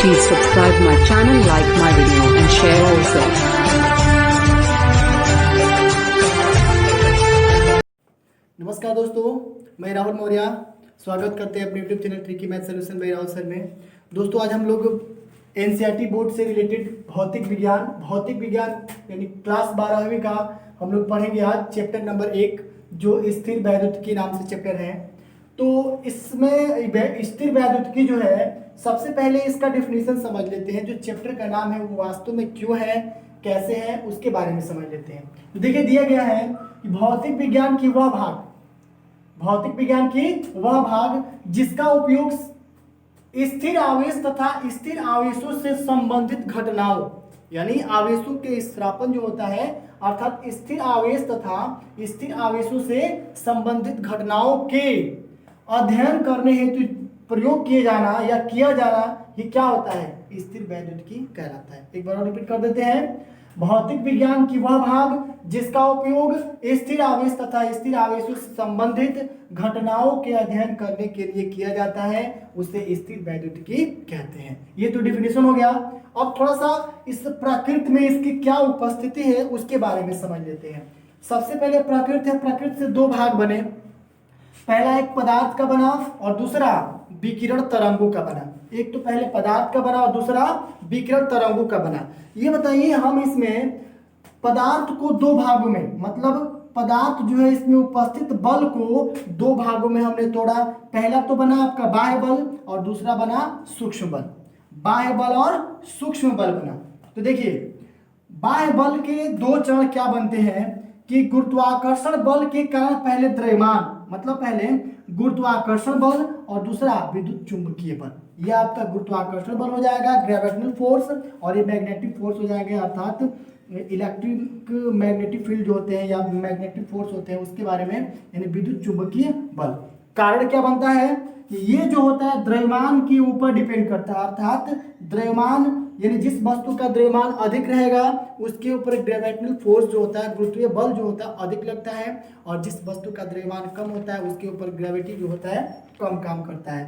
Please subscribe my channel, like my video and share also. नमस्कार दोस्तों, मैं राहुल मौर्य स्वागत करते हैं अपने YouTube channel tricky math solution bye Rahul sir में। दोस्तों आज हम लोग एनसीईआरटी बोर्ड से रिलेटेड भौतिक विज्ञान यानी क्लास 12वीं का हम लोग पढ़ेंगे आज चैप्टर नंबर 1 जो स्थिर वैद्युतिकी नाम से चैप्टर है। तो इसमें स्थिर वैद्युतिकी जो है, सबसे पहले इसका डेफिनेशन समझ लेते हैं। जो चैप्टर का नाम है वो वास्तव में क्यों है, कैसे है, उसके बारे में समझ लेते हैं। तो देखिए दिया गया है कि भौतिक विज्ञान की वह भाग जिसका उपयोग स्थिर आवेश तथा स्थिर आवेशों से संबंधित घटनाओं यानी आवेशों के स्थानापन्न जो होता है, अर्थात स्थिर आवेश तथा स्थिर आवेशों से संबंधित घटनाओं के अध्ययन करने हेतु प्रयोग किया जाना, ये क्या होता है, स्थिर वैद्युतिकी कहलाता है। एक बार और रिपीट कर देते हैं। भौतिक विज्ञान की वह भाग जिसका उपयोग स्थिर आवेश तथा स्थिर आवेशों से संबंधित घटनाओं के अध्ययन करने के लिए किया जाता है, उसे स्थिर वैद्युतिकी कहते हैं। ये तो डिफिनेशन हो गया। अब थोड़ा सा इस प्रकृति में इसकी क्या उपस्थिति है उसके बारे में समझ लेते हैं। सबसे पहले प्रकृति है। प्रकृति से दो भाग बने, पहला एक पदार्थ का बना और दूसरा विकिरण तरंगों का बना। एक तो पहले पदार्थ का बना और दूसरा विकिरण तरंगों का बना। ये बताइए, हम इसमें पदार्थ को दो भागों में, मतलब पदार्थ जो है इसमें उपस्थित बल को दो भागों में हमने तोड़ा। पहला तो बना आपका बाह्य बल और दूसरा बना सूक्ष्म बल। बाह्य बल और सूक्ष्म बल बना। तो देखिए बाह्य बल के दो चरण क्या बनते हैं कि गुरुत्वाकर्षण बल के कारण पहले द्रव्यमान, मतलब पहले गुरुत्वाकर्षण बल और दूसरा विद्युत चुंबकीय बल। ये आपका गुरुत्वाकर्षण बल हो जाएगा, ग्रेविटेशनल फोर्स, और ये मैग्नेटिक फोर्स हो जाएगा, अर्थात इलेक्ट्रिक मैग्नेटिक फील्ड जो होते हैं या मैग्नेटिक फोर्स होते हैं उसके बारे में, यानी विद्युत चुंबकीय बल। कारण क्या बनता है कि ये जो होता है द्रव्यमान के ऊपर डिपेंड करता है, अर्थात द्रव्यमान यानी जिस वस्तु का द्रव्यमान अधिक रहेगा उसके ऊपर ग्रेविटेशनल फोर्स जो होता है, गुरुत्वीय बल जो होता है अधिक लगता है, और जिस वस्तु का द्रव्यमान कम होता है उसके ऊपर ग्रेविटी जो होता है कम काम करता है।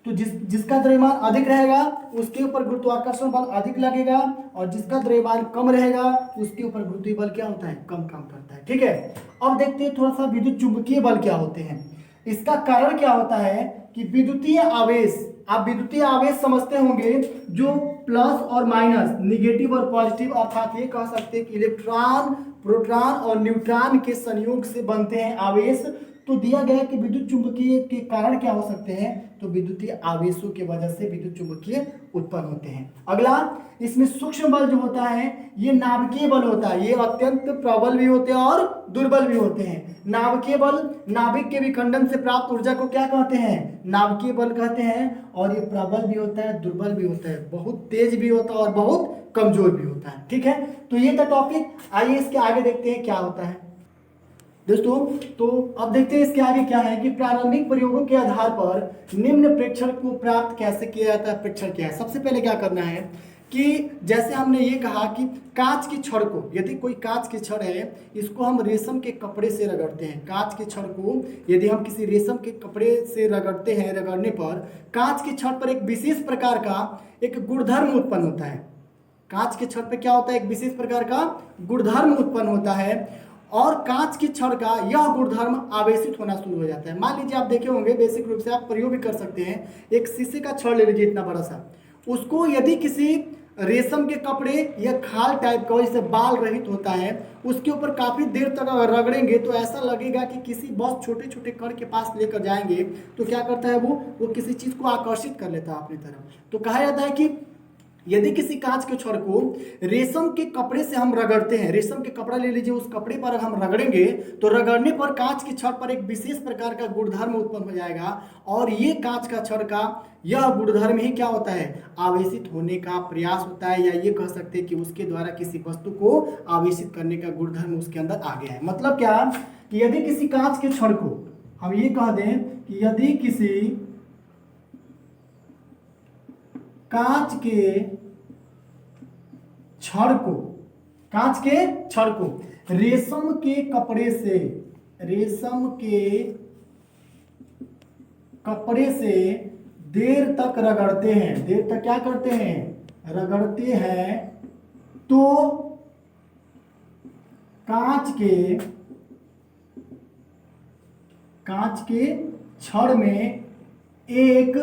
तो जिसका द्रव्यमान अधिक रहेगा उसके ऊपर गुरुत्वाकर्षण बल अधिक लगेगा, और जिसका द्रव्यमान कम रहेगा उसके ऊपर गुरुत्वीय बल क्या होता है, कम काम करता है। ठीक है, अब देखते हैं थोड़ा सा विद्युत चुंबकीय बल क्या होते हैं। इसका कारण क्या होता है कि विद्युतीय आवेश, आप विद्युतीय आवेश समझते होंगे जो प्लस और माइनस, निगेटिव और पॉजिटिव, अर्थात ये कह सकते हैं कि इलेक्ट्रॉन, प्रोटॉन और न्यूट्रॉन के संयोग से बनते हैं आवेश। तो दिया गया है कि विद्युत चुंबकीय के कारण क्या हो सकते हैं, तो विद्युतीय आवेशों की वजह से विद्युत चुंबकीय उत्पन्न होते हैं। अगला इसमें सूक्ष्म बल जो होता है ये नाभिकीय बल होता है। ये अत्यंत प्रबल भी होते हैं और दुर्बल भी होते हैं। नाभिकीय बल, नाभिक के विखंडन से प्राप्त ऊर्जा को क्या कहते हैं, नाभिकीय बल कहते हैं। और ये प्रबल भी होता है, दुर्बल भी होता है, बहुत तेज भी होता है और बहुत कमजोर भी होता है। ठीक है, तो ये था टॉपिक। आइए इसके आगे देखते हैं क्या होता है दोस्तों। तो अब देखते हैं इसके आगे क्या है कि प्रारंभिक प्रयोगों के आधार पर निम्न प्रेक्षण को प्राप्त कैसे किया जाता है। प्रेक्षण क्या है, सबसे पहले क्या करना है कि जैसे हमने ये कहा कि कांच की छड़ को, यदि कोई कांच की छड़ है इसको हम रेशम के कपड़े से रगड़ते हैं। कांच की छड़ को यदि हम किसी रेशम के कपड़े से रगड़ते हैं, रगड़ने पर कांच की छड़ पर एक विशेष प्रकार का एक गुणधर्म उत्पन्न होता है। कांच की छड़ पर क्या होता है, एक विशेष प्रकार का गुणधर्म उत्पन्न होता है, और कांच की छड़ का यह गुणधर्म आवेशित होना शुरू हो जाता है। मान लीजिए आप देखे होंगे, बेसिक रूप से आप प्रयोग भी कर सकते हैं। एक शीशे का छड़ ले लीजिए इतना बड़ा सा, उसको यदि किसी रेशम के कपड़े या खाल टाइप का जिससे बाल रहित होता है उसके ऊपर काफी देर तक रगड़ेंगे तो ऐसा लगेगा कि किसी बहुत छोटे छोटे कण के पास लेकर जाएंगे तो क्या करता है वो किसी चीज को आकर्षित कर लेता है अपनी तरफ। तो कहा जाता है कि यदि किसी कांच के छड़ को रेशम के कपड़े से हम रगड़ते हैं, रेशम के कपड़ा ले लीजिए, उस कपड़े पर हम रगड़ेंगे तो रगड़ने पर कांच की छड़ पर एक विशेष प्रकार का गुणधर्म उत्पन्न हो जाएगा, और ये कांच का छड़ का यह गुणधर्म ही क्या होता है, आवेशित होने का प्रयास होता है, या ये कह सकते हैं कि उसके द्वारा किसी वस्तु को आवेशित करने का गुणधर्म उसके अंदर आ गया है। मतलब क्या कि यदि किसी कांच के छड़ को हम ये कह दें कि यदि किसी कांच के छड़ को रेशम के कपड़े से देर तक रगड़ते हैं, देर तक क्या करते हैं, रगड़ते हैं, तो कांच के छड़ में एक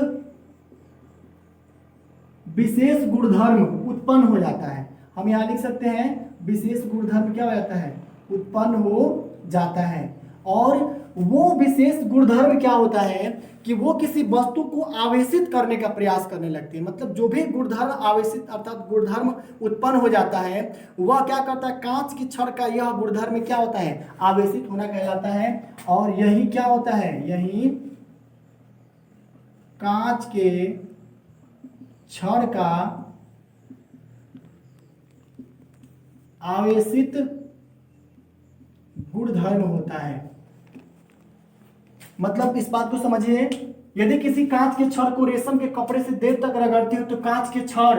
विशेष गुणधर्म उत्पन्न हो जाता है। हम यहाँ लिख सकते हैं विशेष गुणधर्म क्या हो जाता है, उत्पन्न हो जाता है। और वो विशेष गुणधर्म क्या होता है कि वो किसी वस्तु को आवेशित करने का प्रयास करने लगती है। मतलब जो भी गुणधर्म आवेशित अर्थात गुणधर्म उत्पन्न हो जाता है वह क्या करता है, कांच की छड़ का यह गुणधर्म क्या होता है, आवेशित होना कहलाता है। और यही क्या होता है, यही कांच के छड़ का आवेशित गुणधर्म होता है। मतलब इस बात को समझिए, यदि किसी कांच के छड़ को रेशम के कपड़े से देर तक रगड़ते हो तो कांच के छड़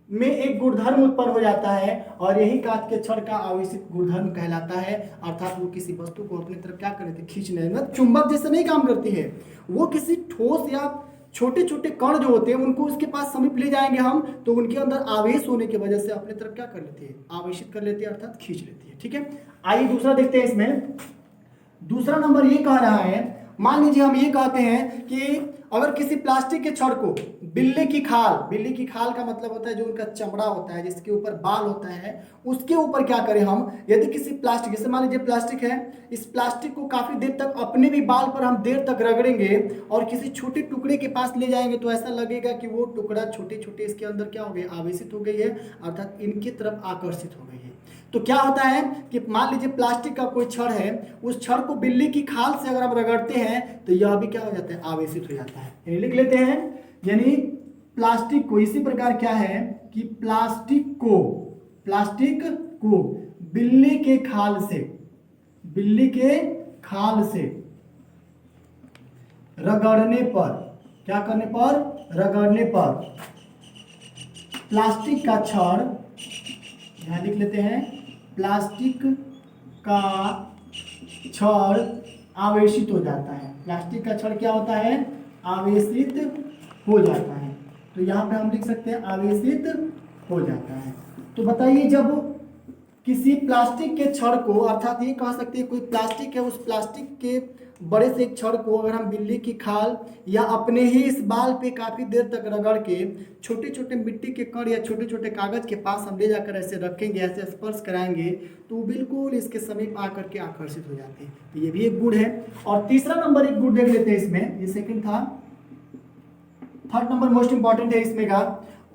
में एक गुणधर्म उत्पन्न हो जाता है और यही कांच के छड़ का आवेशित गुणधर्म कहलाता है। अर्थात वो किसी वस्तु को अपनी तरफ क्या कर रही थी, खींचने, मतलब चुंबक जैसे नहीं काम करती है, वो किसी ठोस या छोटे छोटे कण जो होते हैं उनको उसके पास समीप ले जाएंगे हम तो उनके अंदर आवेश होने की वजह से अपनी तरफ क्या कर लेती है, आवेशित कर लेती है अर्थात खींच लेती है। ठीक है, आइए दूसरा देखते हैं। इसमें दूसरा नंबर ये कह रहा है, मान लीजिए हम ये कहते हैं कि अगर किसी प्लास्टिक के छड़ को बिल्ली की खाल का मतलब होता है जो उनका चमड़ा होता है जिसके ऊपर बाल होता है, उसके ऊपर क्या करें हम, यदि किसी प्लास्टिक, जैसे मान लीजिए प्लास्टिक है, इस प्लास्टिक को काफी देर तक अपने भी बाल पर हम देर तक रगड़ेंगे और किसी छोटे टुकड़े के पास ले जाएंगे तो ऐसा लगेगा कि वो टुकड़ा छोटे छोटे इसके अंदर क्या हो गए, आवेशित हो गई है, अर्थात इनकी तरफ आकर्षित हो गई है। तो क्या होता है कि मान लीजिए प्लास्टिक का कोई छड़ है, उस छड़ को बिल्ली की खाल से अगर हम रगड़ते हैं तो यह भी क्या हो जाता है, आवेशित हो जाता है। ये लिख लेते हैं, यानी प्लास्टिक को इसी प्रकार क्या है कि प्लास्टिक को बिल्ली के खाल से रगड़ने पर, क्या करने पर, रगड़ने पर प्लास्टिक का छड़, यहां लिख लेते हैं, प्लास्टिक का छड़ आवेशित हो जाता है। प्लास्टिक का छड़ क्या होता है, आवेशित हो जाता है। तो यहाँ पे हम लिख सकते हैं आवेशित हो जाता है। तो बताइए, जब किसी प्लास्टिक के छड़ को, अर्थात ये कह सकते हैं कोई प्लास्टिक है, उस प्लास्टिक के बड़े से एक छड़ को अगर हम बिल्ली की खाल या अपने ही इस बाल पे काफ़ी देर तक रगड़ के छोटे छोटे मिट्टी के कण या छोटे छोटे कागज के पास हम ले जाकर ऐसे रखेंगे, ऐसे स्पर्श कराएंगे तो बिल्कुल इसके समीप आकर के आकर्षित हो जाते हैं। तो ये भी एक गुण है। और तीसरा नंबर एक गुण देख लेते हैं इसमें, ये सेकंड था, थर्ड नंबर मोस्ट इंपॉर्टेंट है इसमें का।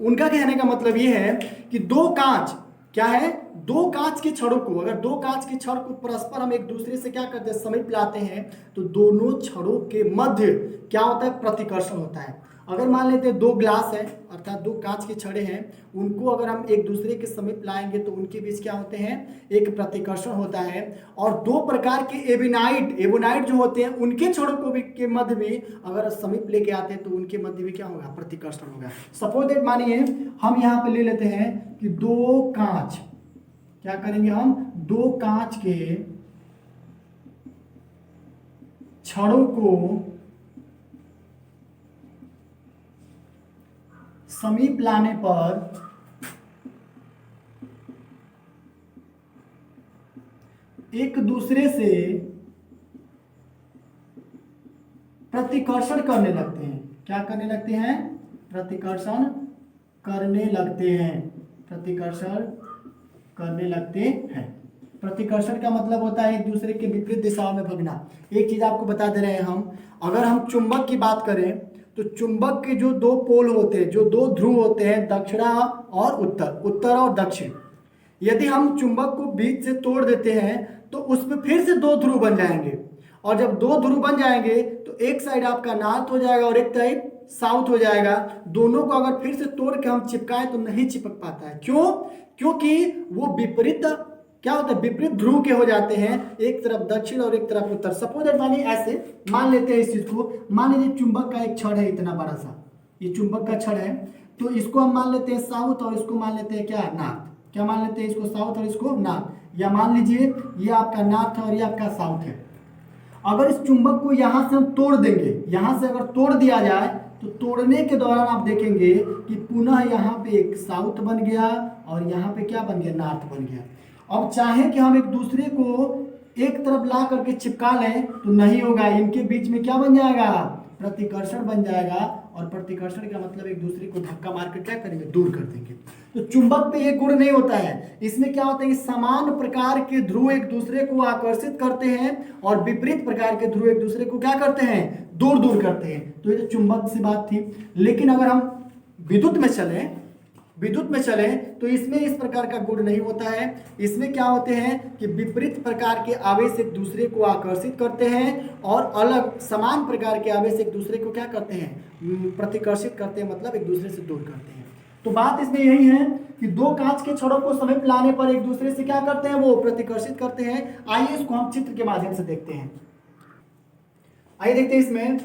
उनका कहने का मतलब ये है कि दो कांच, क्या है, दो कांच के छड़ों को, अगर दो कांच के छड़ को परस्पर हम एक दूसरे से क्या करते हैं, समीप लाते हैं तो दोनों छड़ों के मध्य क्या होता है, प्रतिकर्षण होता है। अगर मान लेते हैं दो ग्लास है, अर्थात दो कांच के छड़े हैं, उनको अगर हम एक दूसरे के समीप लाएंगे तो उनके बीच क्या होते हैं, एक प्रतिकर्षण होता है। और दो प्रकार के एबोनाइट जो होते हैं उनके छड़ों को भी के मध्य भी अगर समीप लेके आते हैं तो उनके मध्य भी क्या होगा, प्रतिकर्षण होगा। सपोज दैट मानिए हम यहाँ पे ले लेते हैं कि दो कांच, क्या करेंगे हम, दो कांच के छड़ों को समीप लाने पर एक दूसरे से प्रतिकर्षण करने लगते हैं। क्या करने लगते हैं, प्रतिकर्षण करने लगते हैं, प्रतिकर्षण करने लगते हैं। प्रतिकर्षण का मतलब होता है एक दूसरे के विपरीत दिशाओं में भगना। एक चीज आपको बता दे रहे हैं हम, अगर हम चुंबक की बात करें तो चुंबक के जो दो पोल होते हैं, जो दो ध्रुव होते हैं, दक्षिण और उत्तर और दक्षिण, यदि हम चुंबक को बीच से तोड़ देते हैं तो उसमें फिर से दो ध्रुव बन जाएंगे। और जब दो ध्रुव बन जाएंगे तो एक साइड आपका नॉर्थ हो जाएगा और एक साइड साउथ हो जाएगा। दोनों को अगर फिर से तोड़ के हम चिपकाएं तो नहीं चिपक पाता है। क्यों? क्योंकि वो विपरीत क्या होता है, विपरीत ध्रुव के हो जाते हैं, एक तरफ दक्षिण और एक तरफ उत्तर। सपोज मानिए ऐसे मान लेते हैं इस चीज को, मान लीजिए चुंबक का एक छड़ है इतना बड़ा सा, ये चुंबक का छड़ है, तो इसको हम मान लेते हैं साउथ और इसको मान लेते हैं क्या, नॉर्थ। क्या मान लेते हैं, इसको साउथ और इसको नॉर्थ। या मान लीजिए ये आपका नॉर्थ है और ये आपका साउथ है। अगर इस चुंबक को यहाँ से हम तोड़ देंगे, यहाँ से अगर तोड़ दिया जाए तो तोड़ने के दौरान आप देखेंगे कि पुनः यहाँ पे एक साउथ बन गया और यहाँ पे क्या बन गया, नॉर्थ बन गया। अब चाहे कि हम एक दूसरे को एक तरफ ला करके चिपका लें तो नहीं होगा, इनके बीच में क्या बन जाएगा, प्रतिकर्षण बन जाएगा। और प्रतिकर्षण का मतलब एक दूसरे को धक्का मार कर क्या करेंगे, दूर कर देंगे। तो चुंबक पे ये गुण नहीं होता है। इसमें क्या होता है कि समान प्रकार के ध्रुव एक दूसरे को आकर्षित करते हैं और विपरीत प्रकार के ध्रुव एक दूसरे को क्या करते हैं, दूर दूर करते हैं। तो ये तो चुंबक से बात थी। लेकिन अगर हम विद्युत में चले तो इसमें इस प्रकार का गुण नहीं होता है। इसमें क्या होते हैं कि विपरीत प्रकार के आवेश एक दूसरे को आकर्षित करते हैं और अलग समान प्रकार के आवेश एक दूसरे को क्या करते हैं, प्रतिकर्षित करते हैं, मतलब एक दूसरे से दूर करते हैं। तो बात इसमें यही है कि दो कांच के छड़ों को समीप लाने पर एक दूसरे से क्या करते हैं, वो प्रतिकर्षित करते हैं। आइए इसको हम चित्र के माध्यम से देखते हैं। आइए देखते हैं। इसमें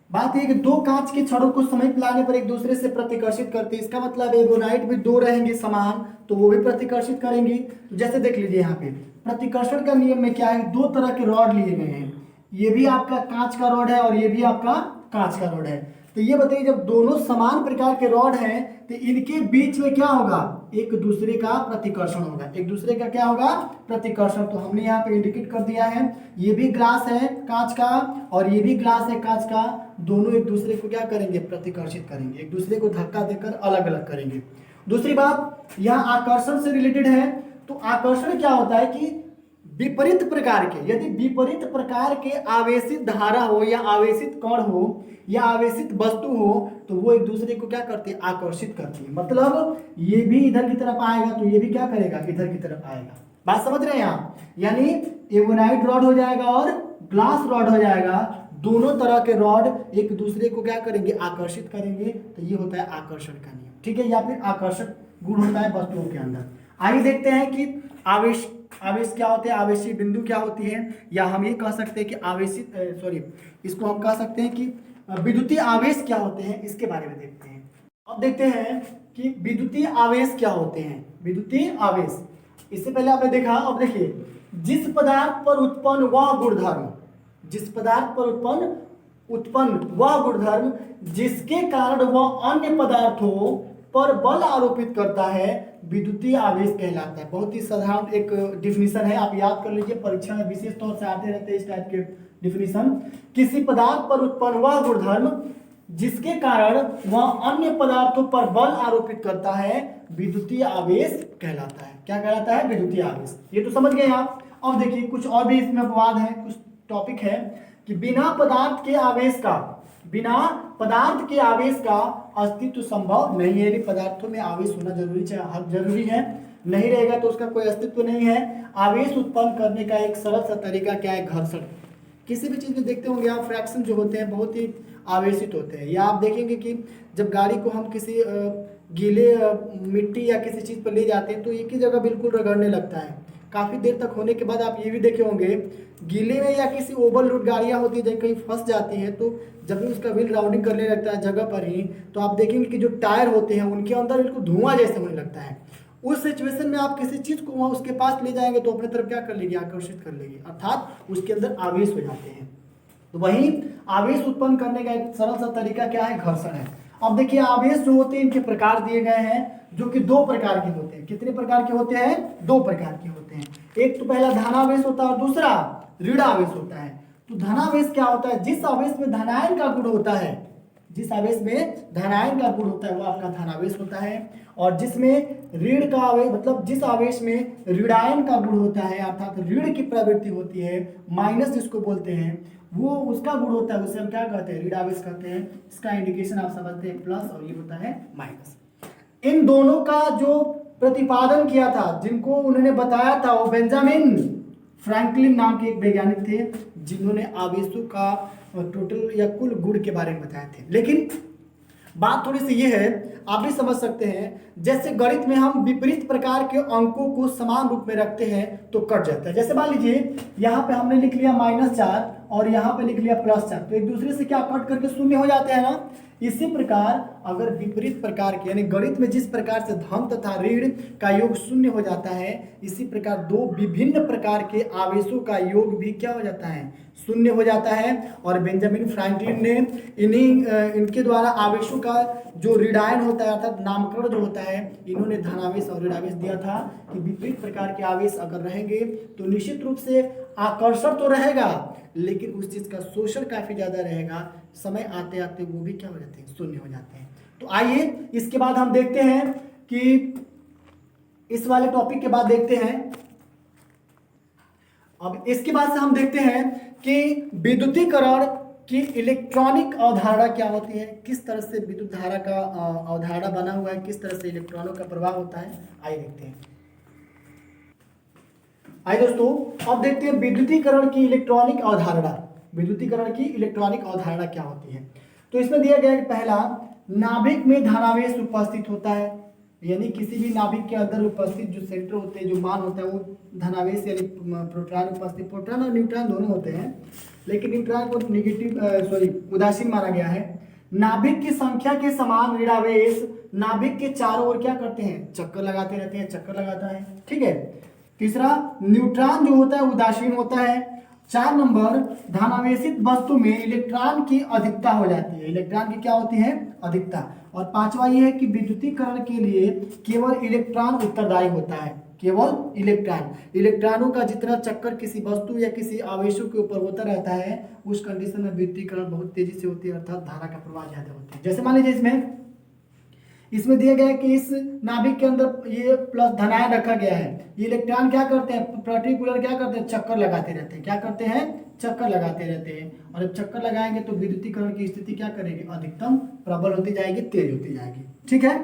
बात यह कि दो कांच के छड़ों को समीप लाने पर एक दूसरे से प्रतिकर्षित करते हैं। इसका मतलब एगोनाइट भी दो रहेंगे समान, तो वो भी प्रतिकर्षित करेंगी। तो जैसे देख लीजिए यहाँ पे प्रतिकर्षण का नियम में क्या है, दो तरह के रॉड लिए गए हैं। ये भी आपका कांच का रॉड है और ये भी आपका कांच का रॉड है। तो ये बताइए जब दोनों समान प्रकार के रॉड हैं तो इनके बीच में क्या होगा, एक दूसरे का प्रतिकर्षण होगा। एक दूसरे का क्या होगा, प्रतिकर्षण। तो हमने यहाँ पे इंडिकेट कर दिया है। ये भी ग्लास है कांच का और ये भी ग्लास है कांच का। दोनों एक दूसरे को क्या करेंगे, प्रतिकर्षित करेंगे, एक दूसरे को धक्का देकर अलग अलग करेंगे। दूसरी बात यहाँ आकर्षण से रिलेटेड है। तो आकर्षण क्या होता है कि विपरीत प्रकार के, यदि विपरीत प्रकार के आवेशित धारा हो या आवेशित कण हो या आवेशित वस्तु हो तो वो एक दूसरे को क्या करते हैं, आकर्षित करती है। मतलब ये भी इधर की तरफ आएगा तो ये भी क्या करेगा, इधर की तरफ आएगा। बात समझ रहे हैं आप? यानी एवोनाइट रॉड हो जाएगा और ग्लास रॉड हो जाएगा। दोनों तरह के रॉड एक दूसरे को क्या करेंगे, आकर्षित करेंगे। तो ये होता है आकर्षण का नियम, ठीक है, या फिर आकर्षक गुण होता है वस्तुओं के अंदर। आइए देखते हैं कि आवेश क्या होते हैं, आवेशीय बिंदु क्या होती है, या हम ये कह सकते हैं कि इसको हम कह सकते हैं कि विद्युतीय आवेश क्या होते हैं, इसके बारे में देखते हैं। अब देखते हैं कि विद्युतीय आवेश क्या होते हैं। विद्युतीय आवेश, इससे पहले आपने देखा, अब देखिए, जिस पदार्थ पर उत्पन्न वह गुणधर्म, जिस पदार्थ पर उत्पन्न वह गुणधर्म जिसके कारण वह अन्य पदार्थों पर बल आरोपित करता है, विद्युतीय आवेश कहलाता है। बहुत ही साधारण एक डिफिनीशन है, आप याद कर लीजिए, परीक्षा में विशेष तौर से आते रहते हैं इस टाइप के डिफिनीशन। किसी पदार्थ पर उत्पन्न वह गुणधर्म जिसके कारण वह अन्य पदार्थों पर बल आरोपित करता है, विद्युतीय आवेश कहलाता है। क्या कहलाता है, विद्युतीय आवेश। ये तो समझ गए आप। अब देखिए कुछ और भी इसमें अपवाद है, कुछ टॉपिक है कि बिना पदार्थ के आवेश का अस्तित्व संभव नहीं है। यदि पदार्थों में आवेश होना जरूरी है, नहीं रहेगा तो उसका कोई अस्तित्व नहीं है। आवेश उत्पन्न करने का एक सरल सा तरीका क्या है, घर्षण। किसी भी चीज़ में देखते होंगे आप, फ्रैक्शन जो होते हैं बहुत ही आवेशित होते हैं। या आप देखेंगे कि जब गाड़ी को हम किसी गीले मिट्टी या किसी चीज़ पर ले जाते हैं तो एक ही जगह बिल्कुल रगड़ने लगता है। काफ़ी देर तक होने के बाद आप ये भी देखे होंगे, गीले में या किसी ओवल रोड गाड़ियाँ होती है जब कहीं फंस जाती हैं तो जब भी उसका व्हील राउंडिंग करने लगता है जगह पर ही, तो आप देखेंगे कि जो टायर होते हैं उनके अंदर बिल्कुल धुआं जैसे होने लगता है। उस सिचुएशन में आप किसी चीज़ को वहाँ उसके पास ले जाएंगे तो अपने तरफ क्या कर लेगी, आकर्षित कर लेगी, अर्थात उसके अंदर आवेश हो जाते हैं। तो वही आवेश उत्पन्न करने का एक सरल सा तरीका क्या है, घर्षण है। अब देखिए आवेश जो होते हैं इनके प्रकार दिए गए हैं, जो कि दो प्रकार के होते हैं। कितने प्रकार के होते हैं, दो प्रकार के होते हैं। एक तो पहला धनावेश होता है और दूसरा ऋणावेश होता है। तो धनावेश क्या होता है, जिस आवेश में धनायन का गुण होता है, जिस आवेश में धनायन का गुण होता है वो आपका धनावेश होता है। और जिसमें ऋण का आवेश, मतलब जिस आवेश में ऋणायन का गुण होता है, अर्थात ऋण की प्रवृत्ति होती है, माइनस जिसको बोलते हैं, वो उसका गुण होता है, उसे हम क्या कहते हैं, ऋणावेश कहते हैं। इसका इंडिकेशन आप समझते हैं प्लस, और ये होता है माइनस। इन दोनों का जो प्रतिपादन किया था, जिनको उन्होंने बताया था, वो बेंजामिन फ्रैंकलिन नाम के एक वैज्ञानिक थे, जिन्होंने आवेशों का टोटल या कुल गुण के बारे में बताए थे। लेकिन बात थोड़ी सी ये है, आप भी समझ सकते हैं, जैसे गणित में हम विपरीत प्रकार के अंकों को समान रूप में रखते हैं तो कट जाता है। जैसे मान लीजिए यहाँ पे हमने लिख लिया -4 और यहाँ पे लिख लिया +4, तो एक दूसरे से क्या कट करके शून्य हो जाते हैं ना। इसी प्रकार अगर विपरीत प्रकार के, यानी गणित में जिस प्रकार से धन तथा ऋण का योग शून्य हो जाता है, इसी प्रकार दो विभिन्न प्रकार के आवेशों का योग भी क्या हो जाता है, शून्य हो जाता है। और बेंजामिन फ्रैंकलिन ने इनके द्वारा आवेशों का जो ऋणायन होता है अर्थात नामकरण जो होता है, इन्होंने धनावेश और ऋणावेश दिया था कि विपरीत प्रकार के आवेश अगर रहेंगे तो निश्चित रूप से आकर्षण तो रहेगा लेकिन उस चीज का शोषण काफी ज्यादा रहेगा, समय आते आते वो भी क्या हो जाते हैं, शून्य हो जाते हैं। तो आइए इसके बाद हम देखते हैं कि इस वाले टॉपिक के बाद देखते हैं, अब इसके बाद से हम देखते हैं कि विद्युतीकरण की इलेक्ट्रॉनिक अवधारणा क्या होती है, किस तरह से विद्युत धारा का अवधारणा बना हुआ है, किस तरह से इलेक्ट्रॉनों का प्रवाह होता है। आइए देखते हैं। आइए दोस्तों अब देखते हैं विद्युतीकरण की इलेक्ट्रॉनिक अवधारणा। विद्युतीकरण की इलेक्ट्रॉनिक अवधारणा क्या होती है। तो इसमें दिया गया है कि पहला, नाभिक में धनावेश उपस्थित होता है, यानी किसी भी नाभिक के अंदर उपस्थित जो सेंटर होते हैं, जो मान होता है वो धनावेश यानी प्रोटॉन उपस्थित, प्रोटॉन और न्यूट्रॉन दोनों होते हैं लेकिन न्यूट्रॉन को नेगेटिव उदासीन माना गया है। नाभिक की संख्या के समान ऋणावेश नाभिक के चारों ओर क्या करते हैं, चक्कर लगाते रहते हैं, चक्कर लगाता है, ठीक है। तीसरा, न्यूट्रॉन जो होता है उदासीन होता है। 4 नंबर, धनावेशित वस्तु में इलेक्ट्रॉन की अधिकता हो जाती है, इलेक्ट्रॉन की क्या होती है, अधिकता। और 5वां ये है कि विद्युतीकरण के लिए केवल इलेक्ट्रॉन उत्तरदायी होता है, केवल इलेक्ट्रॉन। इलेक्ट्रॉनों का जितना चक्कर किसी वस्तु या किसी आवेशों के ऊपर होता रहता है उस कंडीशन में विद्युतीकरण बहुत तेजी से होती है अर्थात धारा का प्रवाह ज्यादा होता है। जैसे मान लीजिए इसमें दिया गया है कि इस नाभिक के अंदर ये प्लस धनायन रखा गया है, ये इलेक्ट्रॉन क्या करते हैं, पर्टिकुलर क्या करते हैं, चक्कर लगाते रहते हैं, क्या करते हैं, चक्कर लगाते रहते हैं। और जब चक्कर लगाएंगे तो विद्युतीकरण की स्थिति क्या करेगी, अधिकतम प्रबल होती जाएगी, तेज होती जाएगी, ठीक है।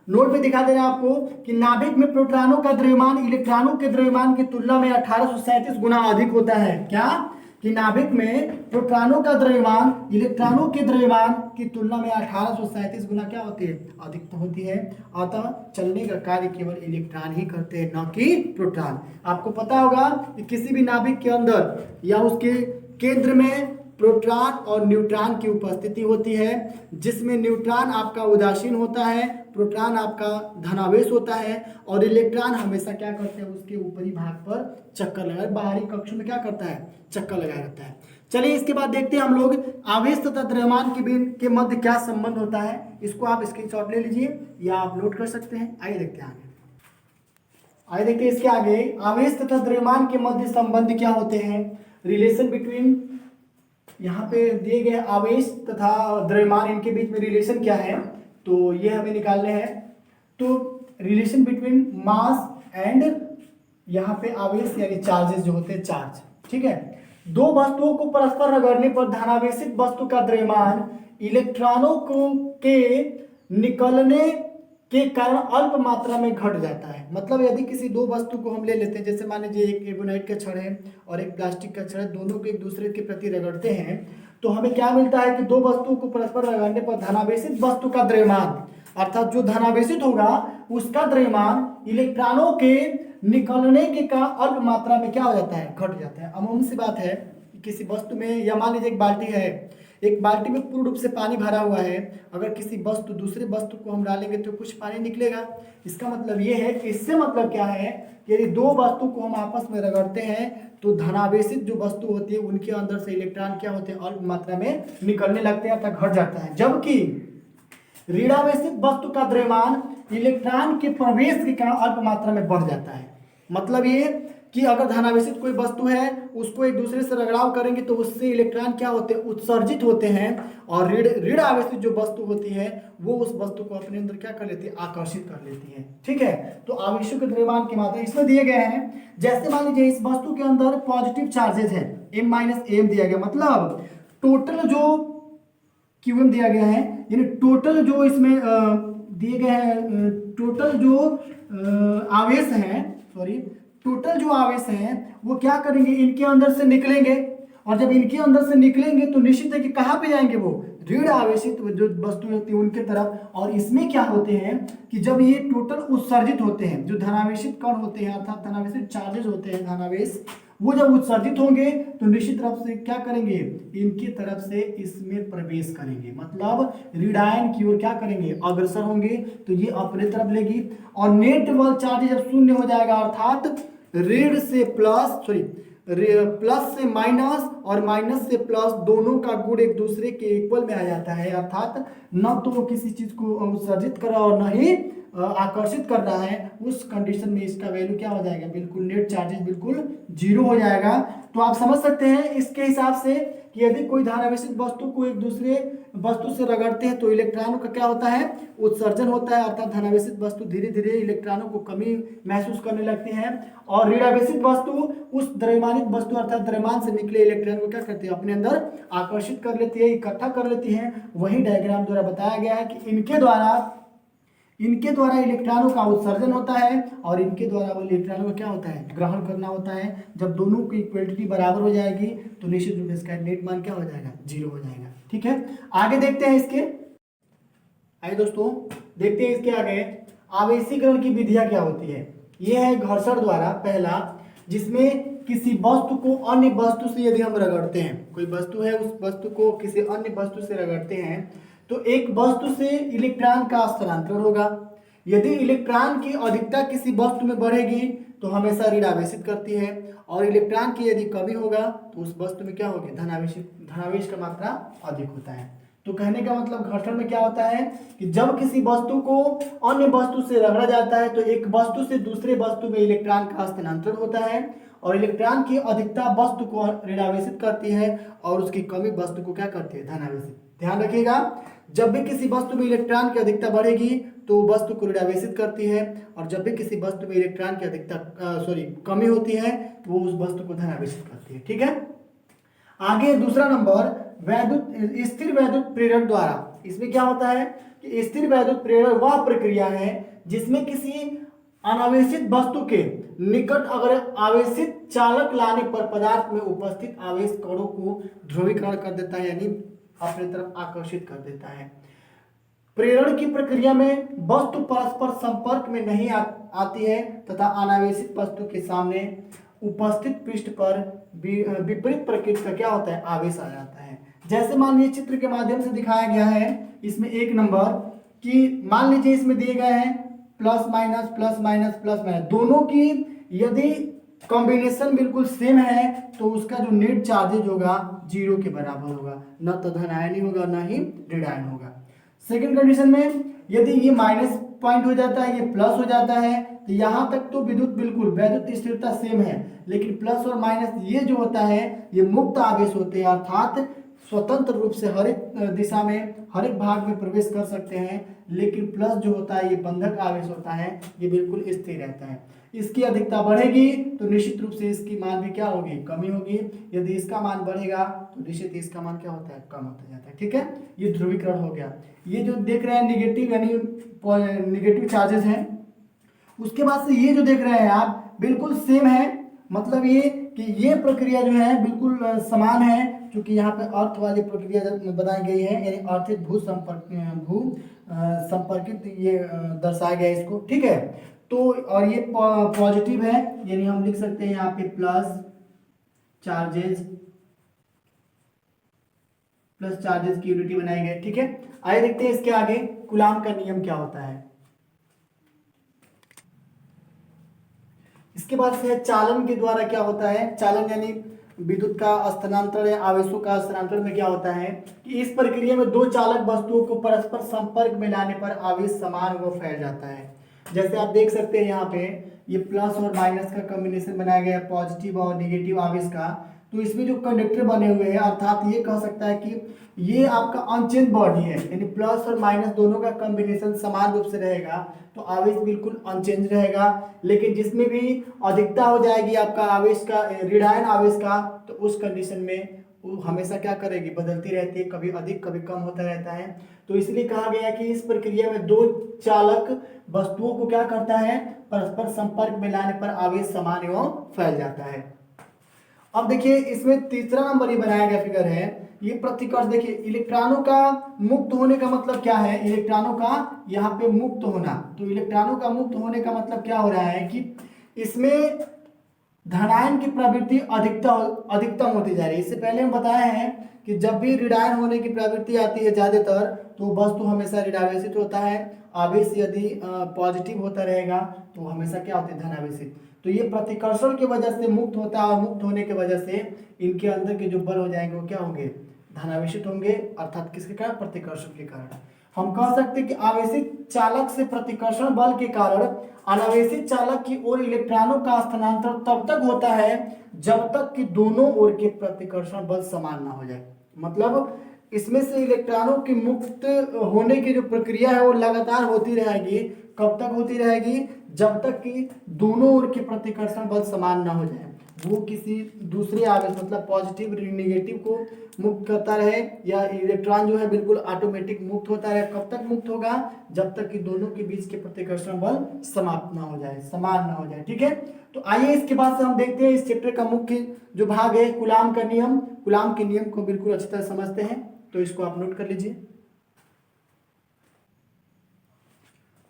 नोट पे दिखा दे रहे हैं आपको कि नाभिक में प्रोटॉनों का द्रव्यमान इलेक्ट्रॉनों के द्रव्यमान की तुलना में 1837 गुना अधिक होता है। क्या, कि नाभिक में प्रोटॉनों का द्रव्यमान इलेक्ट्रॉनों के द्रव्यमान की तुलना में 1837 गुना क्या होती है, अधिक होती है। अतः चलने का कार्य केवल इलेक्ट्रॉन ही करते हैं, न कि प्रोटॉन। आपको पता होगा कि किसी भी नाभिक के अंदर या उसके केंद्र में प्रोटॉन और न्यूट्रॉन की उपस्थिति होती है, जिसमें न्यूट्रॉन आपका उदासीन होता है, प्रोटॉन आपका धनावेश होता है और इलेक्ट्रॉन हमेशा क्या करते हैं, उसके ऊपरी भाग पर चक्कर लगाए, बाहरी कक्ष में क्या करता है, चक्कर लगाया रहता है। चलिए इसके बाद देखते हैं हम लोग आवेश तथा द्रव्यमान के मध्य क्या संबंध होता है। इसको आप स्क्रीनशॉट ले लीजिए या आप नोट कर सकते हैं। आइए देखते हैं आगे, आइए देखते हैं इसके आगे आवेश तथा द्रव्यमान के मध्य संबंध क्या होते हैं। रिलेशन बिटवीन, यहाँ पे दिए गए आवेश तथा द्रव्यमान, इनके बीच में रिलेशन क्या है, तो ये हमें निकालने हैं। तो रिलेशन बिटवीन मास एंड यहाँ पे आवेश यानी चार्जेस जो होते हैं, चार्ज, ठीक है। दो वस्तुओं को परस्पर रगड़ने पर धनावेशित वस्तु का द्रव्यमान इलेक्ट्रॉनों को के निकलने के कारण अल्प मात्रा में घट जाता है। मतलब यदि किसी दो वस्तु को हम ले लेते हैं, जैसे मान लीजिए एक एबोनाइट का छड़ है और एक प्लास्टिक का छड़ है, दोनों को एक दूसरे के प्रति रगड़ते हैं तो हमें क्या मिलता है कि दो वस्तुओं को परस्पर रगड़ने पर धनावेशित वस्तु का द्रव्यमान अर्थात जो धनावेशित होगा उसका द्रव्यमान इलेक्ट्रॉनों के निकलने के कारण अल्प मात्रा में क्या हो जाता है, घट जाता है। अमूमन सी बात है कि किसी वस्तु में, या मान लीजिए एक बाल्टी है, एक बाल्टी में पूर्ण रूप से पानी भरा हुआ है, अगर किसी वस्तु दूसरे वस्तु को हम डालेंगे तो कुछ पानी निकलेगा। इसका मतलब ये है कि इससे मतलब क्या है, यदि दो वस्तु को हम आपस में रगड़ते हैं तो धनावेशित जो वस्तु होती है उनके अंदर से इलेक्ट्रॉन क्या होते हैं, अल्प मात्रा में निकलने लगते हैं अर्थात घट जाता है। जबकि ऋणावेशित वस्तु का द्रव्यमान इलेक्ट्रॉन के प्रवेश के कारण अल्प मात्रा में बढ़ जाता है। मतलब ये कि अगर धनावेशित कोई वस्तु है उसको एक दूसरे से रगड़ाव करेंगे तो उससे इलेक्ट्रॉन क्या होते हैं, उत्सर्जित होते हैं, और ऋण आवेशित जो वस्तु होती है वो उस वस्तु को अपने अंदर क्या कर लेती है, आकर्षित कर लेती है, ठीक है। तो आवेशों के द्रव्यमान की मात्रा इसमें दिए गए हैं। जैसे मान लीजिए इस वस्तु के अंदर पॉजिटिव चार्जेज है, m-m दिया गया, मतलब टोटल जो QM दिया गया है, यानी टोटल जो इसमें दिए गए हैं, टोटल जो आवेश हैं, टोटल जो आवेश हैं वो क्या करेंगे, इनके अंदर से निकलेंगे, और जब इनके अंदर से निकलेंगे तो निश्चित है कि कहाँ पे जाएंगे, वो ऋण आवेशित जो वस्तु होती है उनके तरफ। और इसमें क्या होते हैं कि जब ये टोटल उत्सर्जित होते हैं, जो धनावेशित कण होते हैं अर्थात धनावेशित चार्जेस होते हैं, धनावेश, वो जब उत्सर्जित होंगे तो निश्चित रूप से क्या करेंगे, इनकी तरफ से इसमें प्रवेश करेंगे, मतलब ऋणायन की ओर क्या करेंगे, अग्रसर होंगे, तो ये अपने तरफ लेगी। और नेट बल चार्ज जब शून्य हो जाएगा अर्थात ऋण से प्लस से माइनस और माइनस से प्लस दोनों का गुण एक दूसरे के इक्वल में आ जाता है, अर्थात न तो वो किसी चीज को उत्सर्जित कर रहा और न ही आकर्षित कर रहा है, उस कंडीशन में इसका वैल्यू क्या हो जाएगा, बिल्कुल नेट चार्जेस बिल्कुल जीरो हो जाएगा। तो आप समझ सकते हैं इसके हिसाब से कि यदि कोई धनावेशित वस्तु को एक दूसरे वस्तु से रगड़ते हैं तो इलेक्ट्रॉनों का क्या होता है, उत्सर्जन होता है, अर्थात धनावेशित वस्तु धीरे धीरे इलेक्ट्रॉनों को कमी महसूस करने लगती हैं और ऋणावेशित वस्तु उस द्रव्यमानित वस्तु अर्थात द्रव्यमान से निकले इलेक्ट्रॉन को क्या करती है, अपने अंदर आकर्षित कर लेती है, इकट्ठा कर लेती है। वही डायग्राम द्वारा बताया गया है कि इनके द्वारा इलेक्ट्रॉनों का उत्सर्जन होता है और इनके द्वारा वो इलेक्ट्रॉनों का क्या होता है, ग्रहण करना होता है। जब दोनों की इक्वलिटी बराबर हो जाएगी तो निश्चित रूप से इसका नेट मान क्या हो जाएगा, जीरो हो जाएगा। ठीक है, आगे देखते हैं इसके, आइए दोस्तों देखते हैं इसके आगे आवेशीकरण की विधियां क्या होती है। यह है घर्षण द्वारा पहला, जिसमें किसी वस्तु को अन्य वस्तु से यदि हम रगड़ते हैं, कोई वस्तु है उस वस्तु को किसी अन्य वस्तु से रगड़ते हैं तो एक वस्तु से इलेक्ट्रॉन का स्थानांतरण होगा। यदि इलेक्ट्रॉन की अधिकता किसी वस्तु में बढ़ेगी तो हमेशा ऋण आवेशित करती है और इलेक्ट्रॉन की यदि कमी होगा तो उस वस्तु में क्या होगी, धनावेश का मात्रा अधिक होता है। तो कहने का मतलब घर्षण में क्या होता है कि जब किसी वस्तु को अन्य वस्तु से रगड़ा जाता है तो एक वस्तु से दूसरे वस्तु में इलेक्ट्रॉन का स्थानांतरण होता है और इलेक्ट्रॉन की अधिकता वस्तु को ऋणावेशित करती है और उसकी कमी वस्तु को क्या करती है, धनावेशित। ध्यान रखिएगा, जब भी किसी वस्तु में इलेक्ट्रॉन की अधिकता बढ़ेगी तो वस्तु को ऋणावेशित करती है और जब भी किसी वस्तु में इलेक्ट्रॉन की अधिकता कमी होती है तो वो उस वस्तु को धनावेशित करती है। ठीक है, आगे दूसरा नंबर स्थिर वैद्युत प्रेरण द्वारा। इसमें क्या होता है कि स्थिर वैद्युत प्रेरण वह प्रक्रिया है जिसमें किसी अनावेशित वस्तु के निकट अगर आवेशित चालक लाने पर पदार्थ में उपस्थित आवेश कणों को ध्रुवीकरण कर देता है, यानी अपनी तरफ आकर्षित कर देता है। प्रेरण की प्रक्रिया में वस्तु परस्पर संपर्क में नहीं आती है तथा अनावेशित वस्तु के सामने उपस्थित पृष्ठ पर विपरीत प्रकृति का क्या होता है, आवेश आ जाता है। जैसे मान लीजिए चित्र के माध्यम से दिखाया गया है, इसमें एक नंबर कि मान लीजिए इसमें दिए गए हैं plus minus plus minus plus minus, दोनों की यदि कॉम्बिनेशन बिल्कुल सेम है तो उसका जो नेट चार्जेज होगा जीरो के बराबर होगा, न तो धनायनी होगा न ही ऋणायन होगा। सेकंड कंडीशन में यदि ये माइनस पॉइंट हो जाता है, ये प्लस हो जाता है, तो यहाँ तक तो वैद्युत स्थिरता सेम है, लेकिन प्लस और माइनस ये जो होता है ये मुक्त आवेश होते हैं, अर्थात स्वतंत्र रूप से हर एक दिशा में हर एक भाग में प्रवेश कर सकते हैं। लेकिन प्लस जो होता है ये बंधक आवेश होता है, ये बिल्कुल स्थिर रहता है। इसकी अधिकता बढ़ेगी तो निश्चित रूप से इसकी मान भी क्या होगी, कमी होगी। यदि इसका मान बढ़ेगा तो निश्चित इसका मान क्या होता है, कम होता जाता है। ठीक है, ये ध्रुवीकरण हो गया। ये जो देख रहे हैं निगेटिव यानी निगेटिव चार्जेस हैं, उसके बाद से ये जो देख रहे हैं आप बिल्कुल सेम है, मतलब ये कि ये प्रक्रिया जो है बिल्कुल समान है, क्योंकि यहाँ पे अर्थ वाली प्रक्रिया बताई गई है, यानी अर्थित भू संपर्कित ये दर्शाया गया है इसको। ठीक है, तो और ये पॉजिटिव है, यानी हम लिख सकते हैं यहाँ पे प्लस चार्जेस की यूनिटी बनाई गई। ठीक है, आइए देखते हैं इसके आगे कूलाम का नियम क्या होता है। इसके बाद से चालन के द्वारा क्या होता है, चालन यानी विद्युत का स्थानांतरण या आवेशों का स्थानांतरण में क्या होता है कि इस प्रक्रिया में दो चालक वस्तुओं को परस्पर संपर्क में लाने पर आवेश समान व फैल जाता है। जैसे आप देख सकते हैं यहाँ पे ये प्लस और माइनस का कॉम्बिनेशन बनाया गया है, पॉजिटिव और नेगेटिव आवेश का। तो इसमें जो कंडक्टर बने हुए हैं, अर्थात ये कह सकता है कि ये आपका अनचेंज बॉडी है, यानी प्लस और माइनस दोनों का कॉम्बिनेशन समान रूप से रहेगा तो आवेश बिल्कुल अनचेंज रहेगा। लेकिन जिसमें भी अधिकता हो जाएगी आपका आवेश का, ऋणायन आवेश का, तो उस कंडीशन में वो हमेशा क्या करेगी, बदलती रहती है, कभी अधिक कभी कम होता रहता है। तो इसलिए कहा गया कि इस प्रक्रिया में दो चालक वस्तुओं को क्या करता है, परस्पर संपर्क में लाने पर आवेश समान एवं फैल जाता है। अब देखिए इसमें तीसरा नंबर ये बनाया गया फिगर है, ये प्रतिकर्ष। देखिए इलेक्ट्रॉनों का मुक्त होने का मतलब क्या है, इलेक्ट्रॉनों का यहाँ पे मुक्त होना। तो इलेक्ट्रॉनों का मुक्त होने का मतलब क्या हो रहा है कि इसमें धनायन की प्रवृत्ति अधिकतम होती जा रही है। इससे पहले हम बताए हैं कि जब भी ऋणायन होने की प्रवृत्ति आती है ज्यादातर तो वस्तु हमेशा ऋणावेशित होता है। आवेश यदि पॉजिटिव होता रहेगा तो हमेशा क्या होता है, धनावेशित। तो ये प्रतिकर्षण की वजह से मुक्त होता है और मुक्त होने की वजह से इनके अंदर के जो बल हो जाएंगे वो क्या होंगे, धनावेशित होंगे, अर्थात किसके कारण, प्रतिकर्षण के कारण। हम कह सकते हैं कि आवेशित चालक से प्रतिकर्षण बल के कारण अनावेशित चालक की ओर इलेक्ट्रॉनों का स्थानांतरण तब तक होता है जब तक कि दोनों ओर के प्रतिकर्षण बल समान ना हो जाए। मतलब इसमें से इलेक्ट्रॉनों की मुक्त होने की जो प्रक्रिया है वो लगातार होती रहेगी। कब तक होती रहेगी, जब तक कि दोनों ओर के प्रतिकर्षण बल समान ना हो जाए। वो किसी दूसरे आवेश मतलब पॉजिटिव नेगेटिव को मुक्त करता रहे, या इलेक्ट्रॉन जो है बिल्कुल ऑटोमेटिक मुक्त होता रहे। कब तक मुक्त होगा, जब तक कि दोनों के बीच के प्रतिकर्षण बल समाप्त ना हो जाए, समान ना हो जाए। ठीक है, तो आइए इसके बाद से हम देखते हैं इस चैप्टर का मुख्य जो भाग है, कूलाम का नियम। कूलाम के नियम को बिल्कुल अच्छी तरह समझते हैं, तो इसको आप नोट कर लीजिए।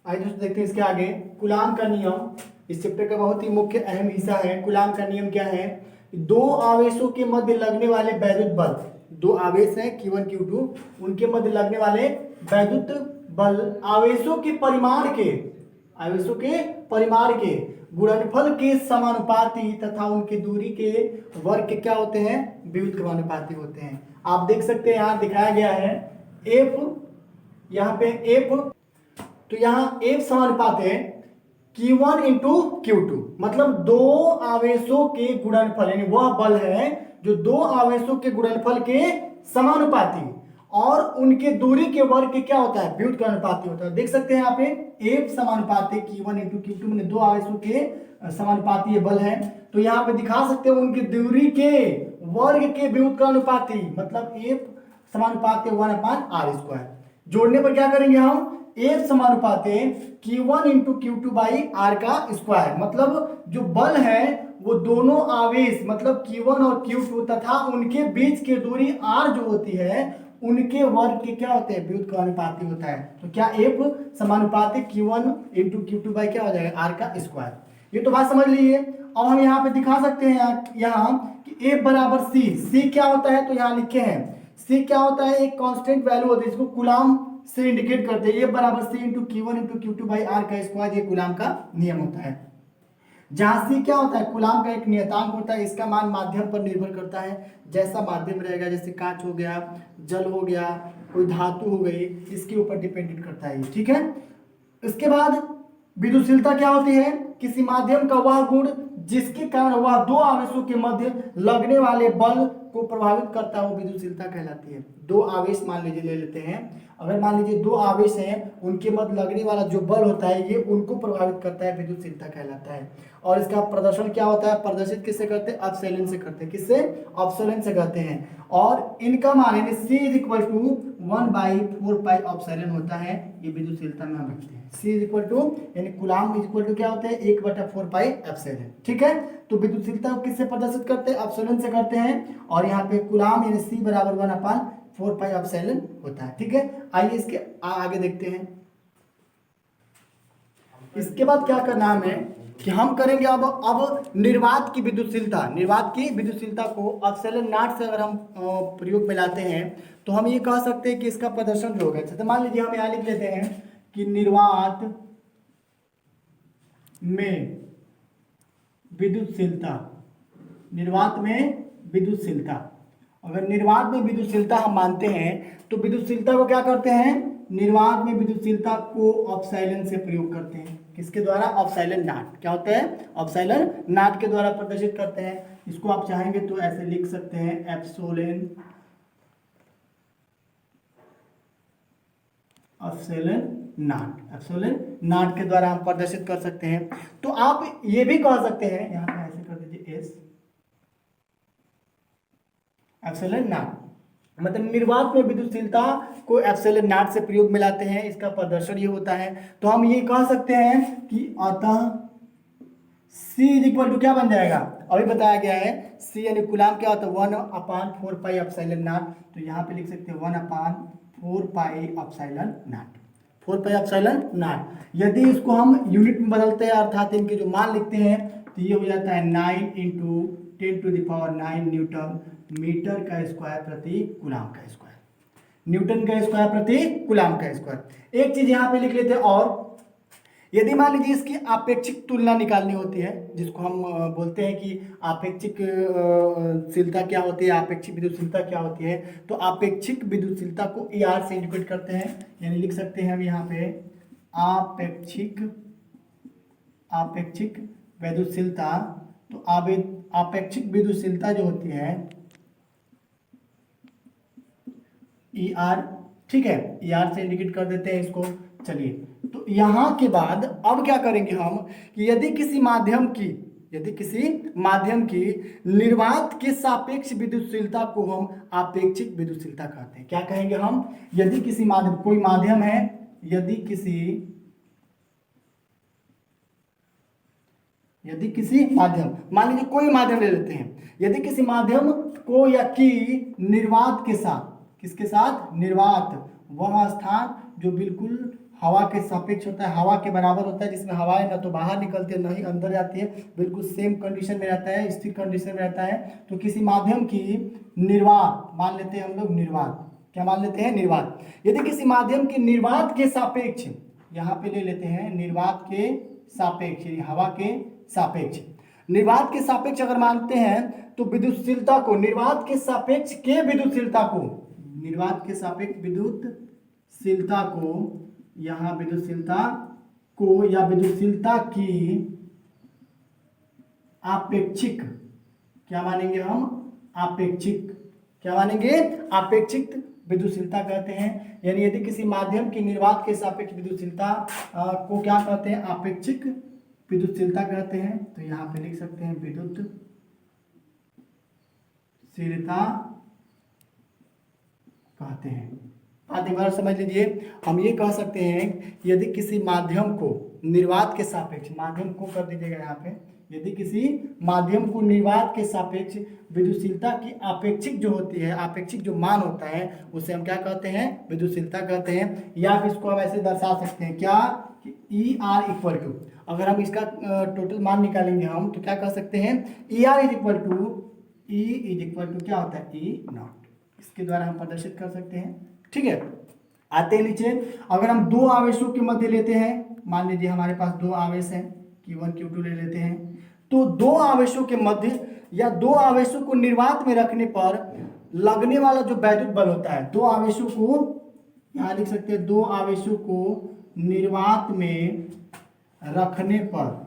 आइए दोस्तों देखते हैं इसके आगे कूलाम का नियम। इस चैप्टर का बहुत ही मुख्य अहम हिस्सा है। कूलाम का नियम क्या है, दो आवेशों के मध्य लगने वाले वैद्युत बल, दो आवेश हैं Q1 Q2, उनके मध्य लगने वाले वैद्युत बल आवेशों के परिमाण के गुणनफल के समानुपाती तथा उनकी दूरी के वर्ग के क्या होते हैं, व्युत्क्रमानुपाती होते हैं। आप देख सकते हैं यहाँ दिखाया गया है F, यहाँ पे F, तो यहाँ F समानुपात है Q1 इंटू Q2, मतलब दो आवेशों के गुणनफल, यानी वह बल है जो दो आवेशों के गुणनफल के समानुपाती और उनके दूरी के वर्ग के क्या होता है, व्युत्क्रमानुपाती होता है। देख सकते हैं यहाँ पे F समानुपाती Q1 इंटू Q2, मैंने दो आवेशों के समानुपाती ये बल है। तो यहाँ पे दिखा सकते हैं उनकी दूरी के वर्ग के व्युत्क्रमानुपाती, मतलब F समानुपाती 1/r²। जोड़ने पर क्या करेंगे हम, F समानुपात है Q1 into Q2 by R का स्क्वायर, मतलब जो बल है वो दोनों आवेश मतलब Q1 और Q2 तथा उनके बीच की दूरी R जो होती है उनके वर्ग के क्या होते हैं, व्युत्क्रमानुपाती होता है। तो क्या F समानुपाती Q1 इंटू Q2 बाई क्या हो जाएगा, R का स्क्वायर। ये तो बात समझ लीजिए। अब हम यहाँ पे दिखा सकते हैं यहाँ कि F बराबर C क्या होता है, तो यहाँ लिखे हैं C क्या होता है, एक कांस्टेंट वैल्यू होती है, इसको कूलाम से इंडिकेट करते हैं। ये बराबर C into Q1 into Q2 by R का स्क्वायर, ये कूलाम का नियम होता है। जहां C क्या होता है, कूलाम का एक नियतांक होता है, इसका मान माध्यम पर निर्भर करता है। जैसा माध्यम रहेगा, जैसे कांच हो गया, जल हो गया, कोई धातु हो गई, इसके ऊपर डिपेंडेंट करता है। ठीक है, इसके बाद विद्युतशीलता क्या होती है, किसी माध्यम का वह गुण जिसके कारण वह दो आवेशों के मध्य लगने वाले बल को प्रभावित करता है वो विद्युतशीलता कहलाती है। दो आवेश मान लीजिए ले लेते हैं, अगर मान लीजिए दो आवेश हैं, उनके मध्य लगने वाला जो बल होता है ये उनको प्रभावित करता है, विद्युतशीलता कहलाता है। और इसका प्रदर्शन क्या होता है, प्रदर्शित किससे करते हैं, अपसैलन से करते हैं। किससे, अपसैलन से करते हैं। और इनका मान यानी C is equal to 1/4 pi epsilon होता है, ये विद्युतशीलता में हम रखते हैं। C इज इक्वल टू यानी कूलाम इज इक्वल टू क्या होता है, 1/4 पाई अपसैलन। ठीक है, तो विद्युतशीलता को किससे प्रदर्शित करते हैं, अपसैलन से करते हैं। और यहाँ पे कूलाम यानी C बराबर 1/4 पाई अपसैलन होता है। ठीक है, आइए इसके आगे देखते हैं। इसके बाद क्या करना हमें कि हम करेंगे अब निर्वात की विद्युतशीलता को अपसैलन नॉट से अगर हम प्रयोग में लाते हैं तो हम ये कह सकते हैं कि इसका प्रदर्शन जो होगा, तो मान लीजिए हम यहाँ लिख लेते हैं कि निर्वात में विद्युतशीलता, अगर निर्वात में विद्युतशीलता हम मानते हैं तो विद्युतशीलता को क्या करते हैं, निर्वात में विद्युतशीलता को अपसैलन से प्रयोग करते हैं। किसके द्वारा, अपसैलन नॉट। क्या होता है, अपसैलन नॉट के द्वारा प्रदर्शित करते हैं। इसको आप चाहेंगे तो ऐसे लिख सकते हैं, एप्सिलॉन नॉट के द्वारा हम प्रदर्शित कर सकते हैं। तो आप ये भी कह सकते हैं, यहाँ पे ऐसे कर दीजिए S एप्सिलॉन नॉट, मतलब निर्वात में विद्युतशीलता को एप्सिलॉन नॉट से प्रयोग में लाते हैं, इसका प्रदर्शन ये होता है। तो हम ये कह सकते हैं कि अतः C इज इक्वल टू क्या बन जाएगा, अभी बताया गया है C यानी कूलाम क्या होता है 1/4 पाई अपसाइलन नॉट। तो यहाँ पे लिख सकते हैं 1/4 पाई epsilon not, 4 pi epsilon not. यदि इसको हम यूनिट में बदलते हैं अर्थात इनके जो मान लिखते हैं तो ये हो जाता है 9 × 10⁹ न्यूटन मीटर का स्क्वायर प्रति कूलाम का स्क्वायर। न्यूटन का स्क्वायर प्रति कूलम का स्क्वायर। एक चीज यहाँ पे लिख लेते हैं, और यदि मान लीजिए इसकी आपेक्षिक तुलना निकालनी होती है, जिसको हम बोलते हैं कि आपेक्षिकशीलता क्या होती है, आपेक्षिक विद्युतशीलता क्या होती है, तो आपेक्षिक विद्युतशीलता को ER से इंडिकेट करते हैं, यानी लिख सकते हैं हम यहाँ पे आपेक्षिक विद्युतशीलता। तो आपेक्षिक विद्युतशीलता जो होती है ER, ठीक है, ER से इंडिकेट कर देते हैं इसको। चलिए, तो यहाँ के बाद अब क्या करेंगे हम कि यदि किसी माध्यम की निर्वात के सापेक्ष विद्युतशीलता को हम आपेक्षिक विद्युतशीलता कहते हैं। क्या कहेंगे हम? यदि किसी माध्यम, कोई माध्यम है, यदि किसी माध्यम, मान लीजिए कोई माध्यम ले लेते हैं, यदि किसी माध्यम को या की निर्वात के साथ, किसके साथ? निर्वात, वह स्थान जो बिल्कुल हवा के सापेक्ष होता है, हवा के बराबर होता है, जिसमें हवाएं ना तो बाहर निकलती है ना ही अंदर जाती है, बिल्कुल सेम कंडीशन में रहता है, स्थिर कंडीशन में रहता है। तो किसी माध्यम की निर्वात मान लेते हैं हम लोग, निर्वात, क्या मान लेते हैं? निर्वात। यदि किसी माध्यम के निर्वात के सापेक्ष, यहाँ पे ले लेते हैं निर्वात के सापेक्ष, यानी हवा के सापेक्ष, निर्वात के सापेक्ष अगर मानते हैं तो विद्युतशीलता को, निर्वात के सापेक्ष के विद्युतशीलता को, निर्वात के सापेक्ष विद्युतशीलता को, यहाँ विद्युतशीलता को या विद्युतशीलता की आपेक्षिक, क्या मानेंगे हम? आपेक्षिक, क्या मानेंगे? आपेक्षिक विद्युतशीलता कहते हैं। यानी यदि किसी माध्यम की निर्वात के सापेक्ष विद्युतशीलता को क्या कहते हैं? आपेक्षिक विद्युतशीलता कहते हैं। तो यहाँ पे लिख सकते हैं विद्युतशीलता कहते हैं। बात एक बार समझ लीजिए, हम ये कह सकते हैं यदि किसी माध्यम को निर्वात के सापेक्ष, माध्यम को कर दीजिएगा यहाँ पे, यदि किसी माध्यम को निर्वात के सापेक्ष विद्युतशीलता की आपेक्षिक जो होती है, आपेक्षिक जो मान होता है, उसे हम क्या कहते हैं? विद्युतशीलता कहते हैं। या फिर इसको हम ऐसे दर्शा सकते हैं, क्या? कि ER इक्वल टू, अगर हम इसका टोटल मान निकालेंगे हम, तो क्या कह सकते हैं? ER is equal to, E is equal to क्या होता है? E naught. इसके द्वारा हम प्रदर्शित कर सकते हैं, ठीक है। आते हैं नीचे, अगर हम दो आवेशों के मध्य लेते हैं, मान लीजिए हमारे पास दो आवेश हैं, Q1 Q2 ले लेते हैं, तो दो आवेशों के मध्य या दो आवेशों को निर्वात में रखने पर लगने वाला जो वैद्युत बल होता है, दो आवेशों को, यहाँ लिख सकते हैं, दो आवेशों को निर्वात में रखने पर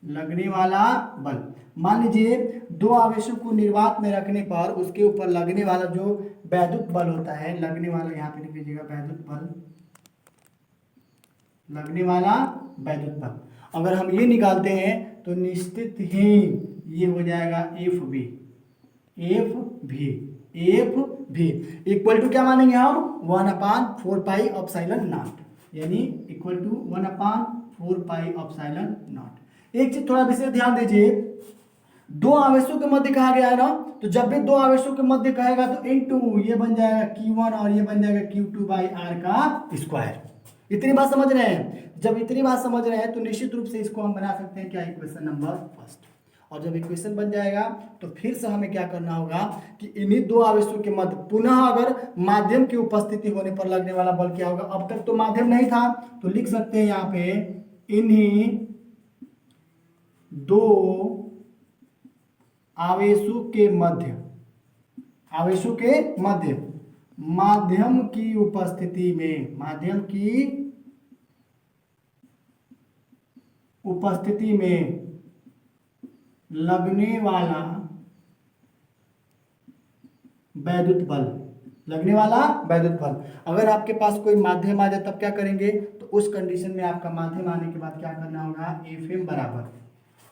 लगने वाला बल, मान लीजिए दो आवेशों को निर्वात में रखने पर उसके ऊपर लगने वाला जो वैद्युत बल होता है, लगने वाला, यहाँ पे लिख लीजिएगा वैद्युत बल, लगने वाला वैद्युत बल, अगर हम ये निकालते हैं तो निश्चित ही ये हो जाएगा FV इक्वल टू क्या मानेंगे हम? 1/4πε0, यानी इक्वल टू 1/4πε0। एक चीज थोड़ा विशेष ध्यान दीजिए, दो आवेशों के मध्य कहा गया है ना, तो जब भी दो आवेशों के मध्य कहेगा तो इनटू ये बन जाएगा Q1 और ये बन जाएगा Q2/R का स्क्वायर। इतनी बात समझ रहे हैं? जब इतनी बात समझ रहे हैं तो निश्चित रूप से इसको हम बना सकते हैं क्या? Equation number first. और जब इक्वेशन बन जाएगा तो फिर से हमें क्या करना होगा कि इन्हीं दो आवेशों के मध्य पुनः अगर माध्यम की उपस्थिति होने पर लगने वाला बल क्या होगा? अब तक तो माध्यम नहीं था, तो लिख सकते हैं यहाँ पे इन्हीं दो आवेशों के मध्य माध्यम की उपस्थिति में लगने वाला वैद्युत बल, अगर आपके पास कोई माध्यम आ जाए तब क्या करेंगे? तो उस कंडीशन में आपका माध्यम आने के बाद क्या करना होगा? FM बराबर,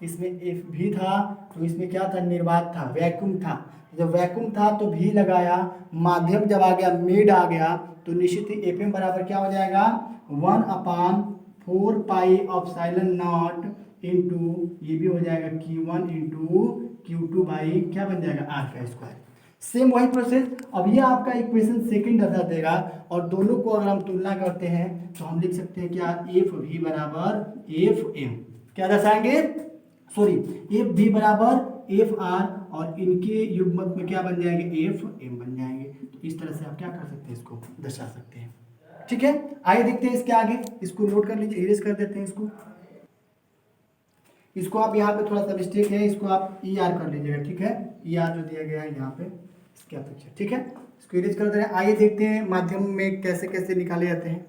इसमें F भी था तो इसमें क्या था? निर्वात था, वैक्यूम था। जब वैक्यूम था तो भी लगाया, माध्यम जब आ गया, मेड आ गया, तो निश्चित ही FM बराबर क्या हो जाएगा? 1/4πε0 इंटू ये भी हो जाएगा Q1 इंटू Q2 बाई क्या बन जाएगा? R का स्क्वायर। सेम वही प्रोसेस। अब ये आपका इक्वेशन सेकंड दर्शा देगा, और दोनों को अगर हम तुलना करते हैं तो हम लिख सकते हैं क्या? FV बराबर FM, क्या दर्शाएंगे? FV बराबर FR, और इनके युग्मक में क्या बन जाएंगे, एफ एम बन जाएंगे। तो इस तरह से आप क्या कर सकते हैं, इसको दर्शा सकते हैं। ठीक है, आइए देखते हैं इसके आगे। इसको नोट कर लीजिए, इरेज कर देते हैं इसको आप यहाँ पे थोड़ा सा मिस्टेक है, इसको आप ई आर कर लीजिएगा। ठीक है, ई आर जो दिया गया है यहाँ पे इसके अपेक्षा। ठीक है, इसको इरेज कर दे रहे हैं। आइए देखते हैं माध्यम में कैसे कैसे निकाले जाते हैं।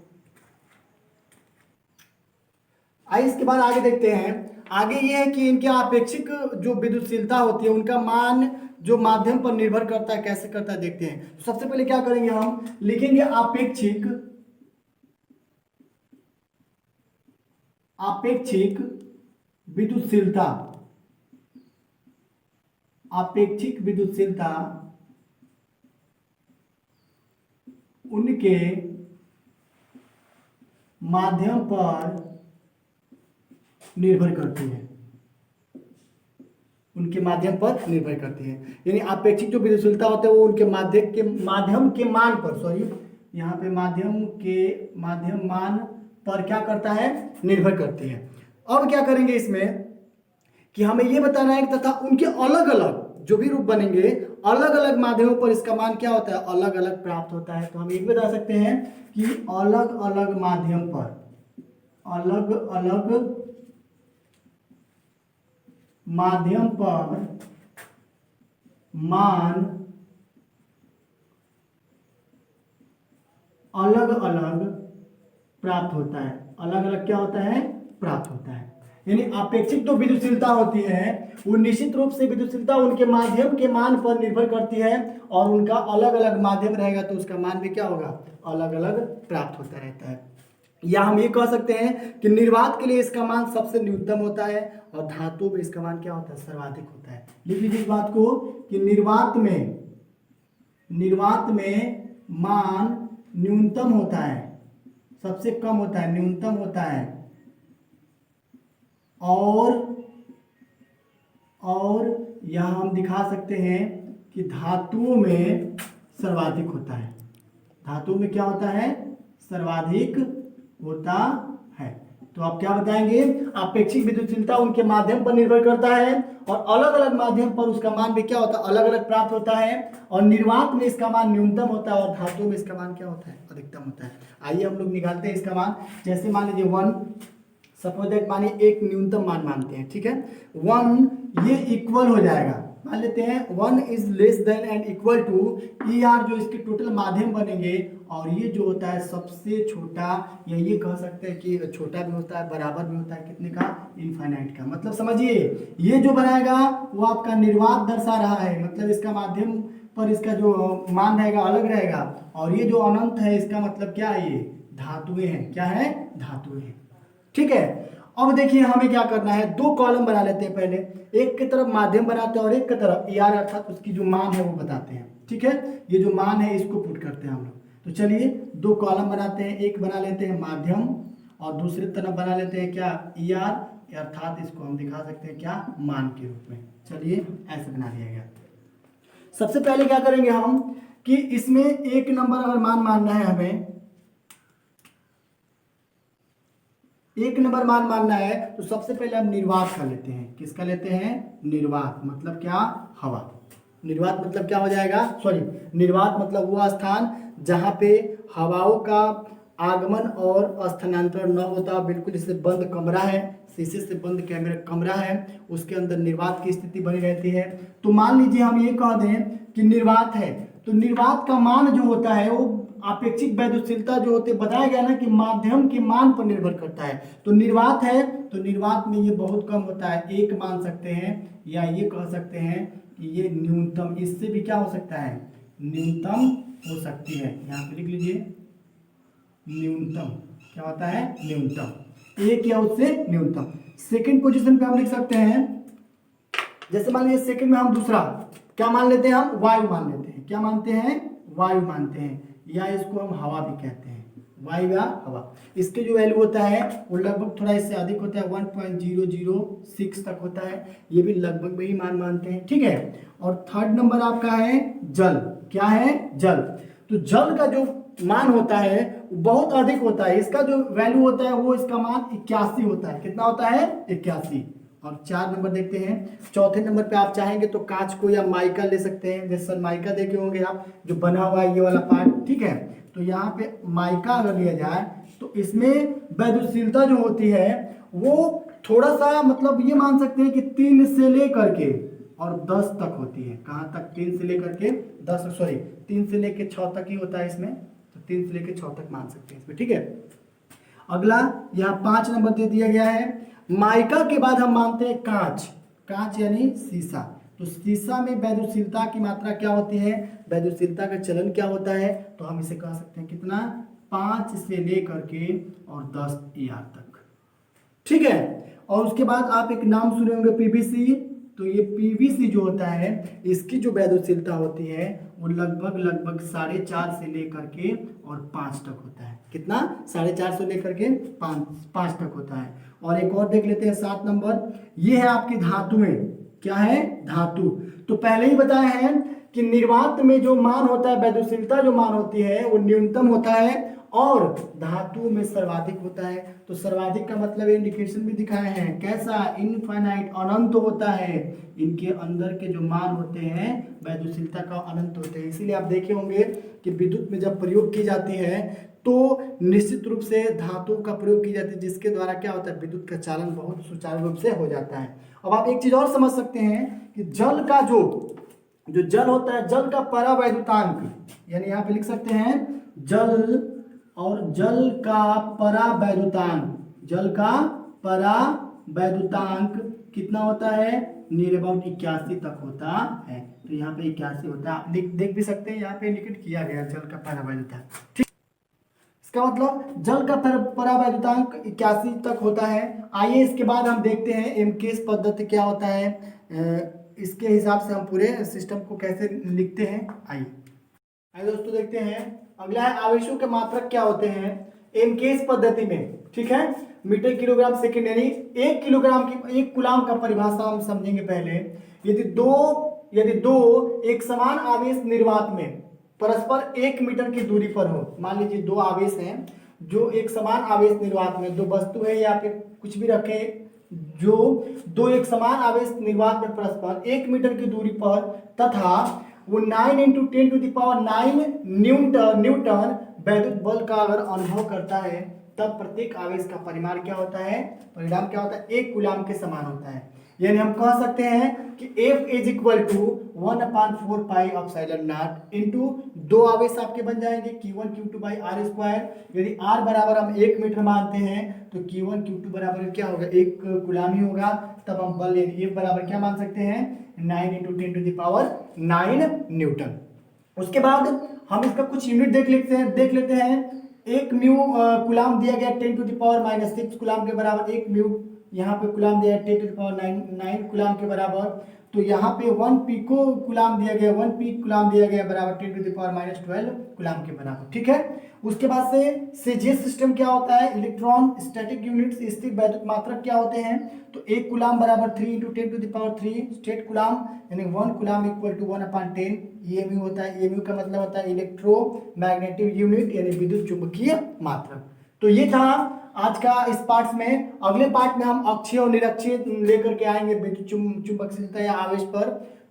आइए इसके बाद आगे देखते हैं। आगे ये है कि इनके आपेक्षिक जो विद्युतशीलता होती है उनका मान जो माध्यम पर निर्भर करता है, कैसे करता है देखते हैं। तो सबसे पहले क्या करेंगे, हम लिखेंगे आपेक्षिक विद्युतशीलता। आपेक्षिक विद्युतशीलता उनके माध्यम पर निर्भर करती है, उनके माध्यम पर निर्भर करती है। यानी आपेक्षिक जो विद्युतशीलता होता है वो उनके माध्यम के मान पर, सॉरी यहाँ पे माध्यम मान पर क्या करता है, निर्भर करती है। अब क्या करेंगे इसमें कि हमें ये बताना है तथा उनके अलग अलग जो भी रूप बनेंगे, अलग अलग माध्यमों पर इसका मान क्या होता है, अलग अलग प्राप्त होता है। तो हम एक बता सकते हैं कि अलग अलग माध्यम पर मान अलग अलग प्राप्त होता है। अलग अलग क्या होता है, प्राप्त होता है। यानी आपेक्षिक जो विद्युतशीलता होती है वो निश्चित रूप से विद्युतशीलता उनके माध्यम के मान पर निर्भर करती है, और उनका अलग अलग माध्यम रहेगा तो उसका मान भी क्या होगा, अलग अलग प्राप्त होता रहता है। या हम ये कह सकते हैं कि निर्वात के लिए इसका मान सबसे न्यूनतम होता है और धातु में इसका मान क्या होता है, सर्वाधिक होता है। लिख लीजिए इस बात को कि निर्वात में मान न्यूनतम होता है, सबसे कम होता है, न्यूनतम होता है, और यहां हम दिखा सकते हैं कि धातुओं में सर्वाधिक होता है। धातु में क्या होता है, सर्वाधिक होता है। तो आप क्या बताएंगे, आपेक्षिक विद्युतशीलता उनके माध्यम पर निर्भर करता है और अलग अलग माध्यम पर उसका मान भी क्या होता है, अलग अलग प्राप्त होता है, और निर्वात में इसका मान न्यूनतम होता है और धातु में इसका मान क्या होता है, अधिकतम होता है। आइए हम लोग निकालते हैं इसका मान। जैसे मान लीजिए 1, सपोज दैट मानिए एक न्यूनतम मान मानते हैं। ठीक है, 1 ये इक्वल हो जाएगा, मान लेते हैं 1 is less than and equal to E R, जो इसके टोटल माध्यम बनेंगे, और ये जो होता है सबसे छोटा, या ये कह सकते हैं कि छोटा भी होता है, बराबर भी होता है, कितने का, इनफाइनाइट का। मतलब समझिए ये जो बनाएगा वो आपका निर्वात दर्शा रहा है, मतलब इसका माध्यम पर इसका जो मान रहेगा अलग रहेगा, और ये जो अनंत है इसका मतलब क्या है, ये धातुएं हैं। क्या है, धातुएं हैं। ठीक है, अब देखिए हमें क्या करना है, 2 कॉलम बना लेते हैं। पहले एक की तरफ माध्यम बनाते हैं और एक की तरफ ई आर अर्थात उसकी जो मान है वो बताते हैं। ठीक है, ये जो मान है इसको पुट करते हैं हम लोग। तो चलिए 2 कॉलम बनाते हैं, एक बना लेते हैं माध्यम और दूसरी तरफ बना लेते हैं क्या, ई आर, अर्थात इसको हम दिखा सकते हैं क्या, मान के रूप में। चलिए ऐसे बना दिया गया। सबसे पहले क्या करेंगे हम कि इसमें 1 नंबर अगर मान मानना है, हमें 1 नंबर मान मानना है, तो सबसे पहले हम निर्वात कर लेते हैं। किसका लेते हैं, निर्वात मतलब क्या, हवा। निर्वात मतलब क्या हो जाएगा, सॉरी, निर्वात मतलब वो स्थान जहाँ पे हवाओं का आगमन और स्थानांतरण न होता, बिल्कुल जैसे बंद कमरा है, शीशे से बंद कमरा है, उसके अंदर निर्वात की स्थिति बनी रहती है। तो मान लीजिए हम ये कह दें कि निर्वात है, तो निर्वात का मान जो होता है वो आपेक्षिक विद्युतशीलता जो होती है, बताया गया ना कि माध्यम के मान पर निर्भर करता है। तो निर्वात है तो निर्वात में ये बहुत कम होता है, 1 मान सकते हैं, या ये कह सकते हैं कि ये न्यूनतम, इससे भी क्या हो सकता है, न्यूनतम हो सकती है। यहाँ पे लिख लीजिए न्यूनतम, क्या होता है, न्यूनतम, 1 या उससे न्यूनतम। सेकंड पोजीशन पे हम लिख सकते हैं, जैसे मान लीजिए सेकंड में हम दूसरा क्या मान लेते हैं, हम वायु मान लेते हैं। क्या मानते हैं, वायु मानते हैं, या इसको हम हवा भी कहते हैं, वायु या हवा। इसके जो वैल्यू होता है वो लगभग थोड़ा इससे अधिक होता है, 1.006 तक होता है, ये भी लगभग वही मान मानते हैं। ठीक है, और थर्ड नंबर आपका है जल। क्या है, जल। तो जल का जो मान होता है वो बहुत अधिक होता है, इसका जो वैल्यू होता है वो, इसका मान 81 होता है। कितना होता है, 81। और 4 नंबर देखते हैं। चौथे नंबर पे आप चाहेंगे तो कांच को या माइका ले सकते हैं, जैसे माइका देखे होंगे आप, जो बना हुआ है ये वाला पार्ट, ठीक है। तो यहाँ पे माइका अगर लिया जाए तो इसमें वैद्युशीलता जो होती है वो थोड़ा सा मतलब ये मान सकते हैं कि 3 से लेकर के और 10 तक होती है। कहाँ तक? 3 से लेकर के 10, सॉरी 3 से लेकर 6 तक ही होता है इसमें, तो 3 से लेकर 6 तक मान सकते हैं इसमें, ठीक है। अगला यहाँ 5 नंबर दे दिया गया है। माइका के बाद हम मानते हैं कांच, कांच यानी शीशा। तो शीशा में वैद्युशीलता की मात्रा क्या होती है, वैद्युशीलता का चलन क्या होता है, तो हम इसे कह सकते हैं कितना, 5 से लेकर के और 10 ER तक, ठीक है। और उसके बाद आप एक नाम सुने होंगे पीवीसी। तो ये पीवीसी जो होता है इसकी जो वैद्युशीलता होती है वो लगभग 4.5 से लेकर के और 5 तक होता है। कितना? 4.5 से लेकर के 5 तक होता है। और एक और देख लेते हैं 7 नंबर, ये है आपकी धातुएं। क्या है? धातु। तो पहले ही बताया है कि निर्वात में जो मान होता है, वैद्युशीलता जो मान होती है वो न्यूनतम होता है और धातु में सर्वाधिक होता है। तो सर्वाधिक का मतलब इंडिकेशन भी दिखाए हैं, कैसा? इनफाइनाइट, अनंत होता है। इनके अंदर के जो मान होते हैं वैद्युशीलता का अनंत होते हैं। इसीलिए आप देखे होंगे कि विद्युत में जब प्रयोग की जाती है तो निश्चित रूप से धातु का प्रयोग की जाती है, जिसके द्वारा क्या होता है, विद्युत का चालन बहुत सुचारू रूप से हो जाता है। अब आप एक चीज और समझ सकते हैं कि जल का जो जल होता है, जल का परावैद्युतांक, यानी यहाँ पे लिख सकते हैं जल और जल का परावैद्युतांक, जल का परावैद्युतांक कितना होता है? नियर अबाउट 81 तक होता है। तो यहाँ पे 81 होता है, आप देख भी सकते हैं, यहाँ पे इंडिकेट किया गया जल का परावैद्युतांक, ठीक। इसका मतलब जल का परावैद्युतांक 81 तक होता है। आइए इसके बाद हम देखते हैं एमकेस पद्धति क्या होता है, इसके हिसाब से हम पूरे सिस्टम को कैसे लिखते हैं। आइए दोस्तों देखते हैं। अगला है आवेशों के मात्रक क्या होते हैं एमकेस पद्धति में, ठीक है। मीटर किलोग्राम सेकेंड, यानी 1 किलोग्राम की 1 कूलाम का परिभाषा हम समझेंगे पहले। यदि दो एक समान आवेश निर्वात में परस्पर 1 मीटर की दूरी पर हो, मान लीजिए 2 आवेश हैं जो एक समान आवेश निर्वात में, 2 वस्तु है या फिर कुछ भी रखे, जो 2 एक समान आवेश निर्वात में परस्पर 1 मीटर की दूरी पर तथा वो 9 × 10⁹ न्यूटन वैद्युत बल का अगर अनुभव करता है, तब प्रत्येक आवेश का परिमाण क्या होता है, परिणाम क्या होता है, 1 कूलाम के समान होता है। यानी हम कह सकते हैं कि F = 1/4 πε0 इंटू 2 आवेश आपके बन जाएंगे Q1 Q2/r²। यदि r बराबर हम 1 मीटर मानते हैं तो Q1 Q2 बराबर क्या होगा, 1 कूलाम ही होगा। तब हम बल यानी F बराबर क्या मान सकते हैं, 9 × 10⁹ न्यूटन। उसके बाद हम इसका कुछ यूनिट देख लेते हैं। 1 म्यू कूलाम दिया गया 10⁻⁻6 कूलाम के बराबर, 1 म्यू यहाँ पे कूलाम दिया है 10⁻9 कूलाम के बराबर। तो यहाँ पे 1 पिको कूलाम दिया गया, 1 पीक कूलाम दिया गया बराबर 10⁻12 कूलाम के बराबर, ठीक है। उसके बाद से सीजीएस सिस्टम क्या होता है, इलेक्ट्रॉन स्टैटिक यूनिट्स, स्थिर वैद्युत मात्रक क्या होते हैं। तो 1 कूलाम बराबर 3 × 10⁻3 स्टेट कूलाम, यानी 1 कूलाम = 1/10 EMU होता है। EMU का मतलब होता है इलेक्ट्रोमैग्नेटिक यूनिट, यानी विद्युत चुंबकीय मात्रक। तो ये था आज का इस पार्ट में। अगले पार्ट में हम अक्षीय और निरक्षीय लेकर के आएंगे विद्युत चुंबकशीलता या आवेश पर।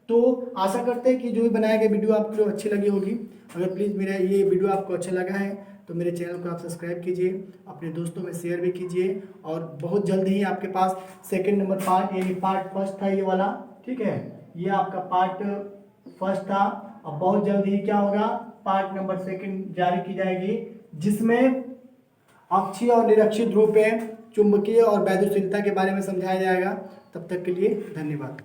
तो आशा करते हैं कि जो भी बनाया गया वीडियो आपको अच्छी लगी होगी। अगर प्लीज़ मेरा ये वीडियो आपको अच्छा लगा है तो मेरे चैनल को आप सब्सक्राइब कीजिए, अपने दोस्तों में शेयर भी कीजिए। और बहुत जल्द ही आपके पास सेकंड नंबर पार्ट, यानी पार्ट फर्स्ट था ये वाला, ठीक है, ये आपका पार्ट फर्स्ट था। अब बहुत जल्द ही क्या होगा, पार्ट नंबर सेकंड जारी की जाएगी, जिसमें अक्षीय और निरक्षीय ध्रुव पे चुंबकीय और वैद्युशीलता के बारे में समझाया जाएगा। तब तक के लिए धन्यवाद।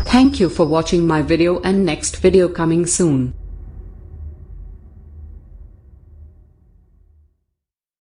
Thank you for watching my video, and next video coming soon.